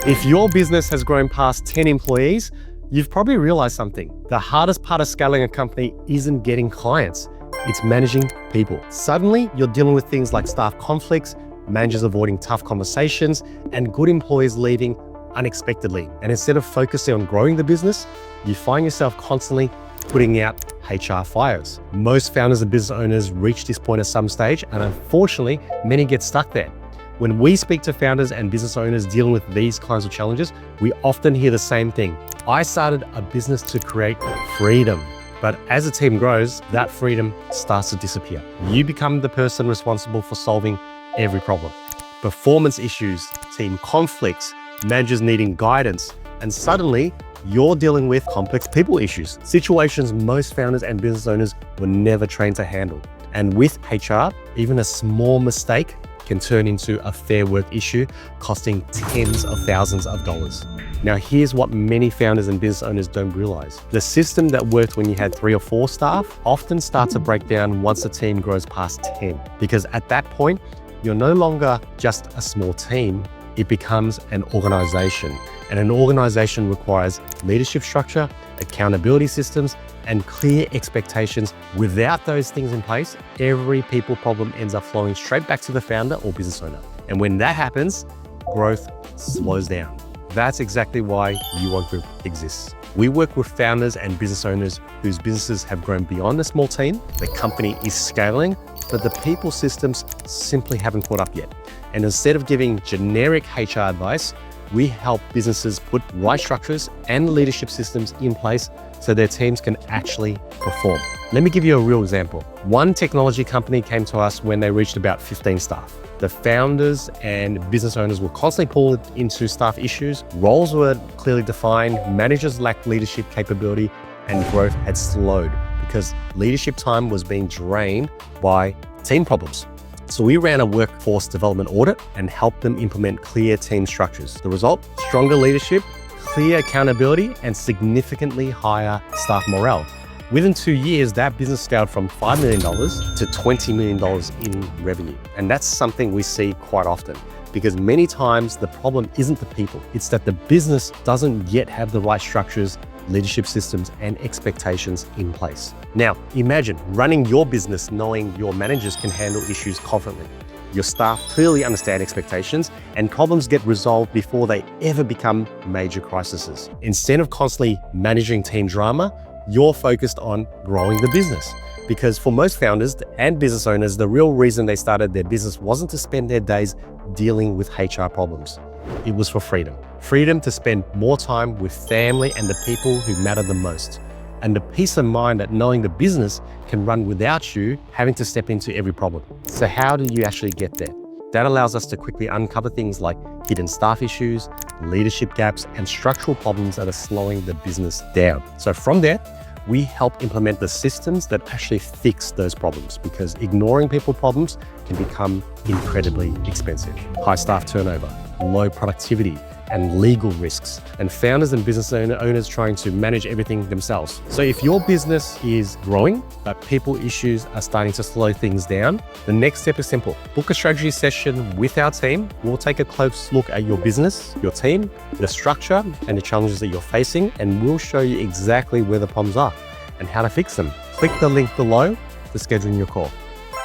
If your business has grown past 10 employees, you've probably realized something. The hardest part of scaling a company isn't getting clients, it's managing people. Suddenly, you're dealing with things like staff conflicts, managers avoiding tough conversations, and good employees leaving unexpectedly. And instead of focusing on growing the business, you find yourself constantly putting out HR fires. Most founders and business owners reach this point at some stage, and unfortunately, many get stuck there. When we speak to founders and business owners dealing with these kinds of challenges, we often hear the same thing. I started a business to create freedom. But as the team grows, that freedom starts to disappear. You become the person responsible for solving every problem. Performance issues, team conflicts, managers needing guidance, and suddenly you're dealing with complex people issues, situations most founders and business owners were never trained to handle. And with HR, even a small mistake can turn into a fair work issue, costing tens of thousands of dollars. Now, here's what many founders and business owners don't realize. The system that worked when you had 3 or 4 staff often starts to break down once the team grows past 10, because at that point, you're no longer just a small team, it becomes an organization. And an organization requires leadership structure, accountability systems, and clear expectations. Without those things in place, every people problem ends up flowing straight back to the founder or business owner. And when that happens, growth slows down. That's exactly why Want Group exists. We work with founders and business owners whose businesses have grown beyond a small team. The company is scaling, but the people systems simply haven't caught up yet. And instead of giving generic HR advice, we help businesses put right structures and leadership systems in place so their teams can actually perform. Let me give you a real example. One technology company came to us when they reached about 15 staff. The founders and business owners were constantly pulled into staff issues, roles were clearly defined, managers lacked leadership capability, and growth had slowed because leadership time was being drained by team problems. So we ran a workforce development audit and helped them implement clear team structures. The result, stronger leadership, clear accountability, and significantly higher staff morale. Within 2 years, that business scaled from $5 million to $20 million in revenue. And that's something we see quite often because many times the problem isn't the people, it's that the business doesn't yet have the right structures, leadership systems, and expectations in place. Now, imagine running your business knowing your managers can handle issues confidently. Your staff clearly understand expectations and problems get resolved before they ever become major crises. Instead of constantly managing team drama, you're focused on growing the business. Because for most founders and business owners, the real reason they started their business wasn't to spend their days dealing with HR problems. It was for freedom. Freedom to spend more time with family and the people who matter the most. And the peace of mind that knowing the business can run without you having to step into every problem. So how do you actually get there? That allows us to quickly uncover things like hidden staff issues, leadership gaps, and structural problems that are slowing the business down. So from there, we help implement the systems that actually fix those problems because ignoring people problems can become incredibly expensive. High staff turnover, low productivity, and legal risks, and founders and business owners trying to manage everything themselves. So if your business is growing, but people issues are starting to slow things down, the next step is simple. Book a strategy session with our team. We'll take a close look at your business, your team, the structure, and the challenges that you're facing, and we'll show you exactly where the problems are and how to fix them. Click the link below to schedule your call.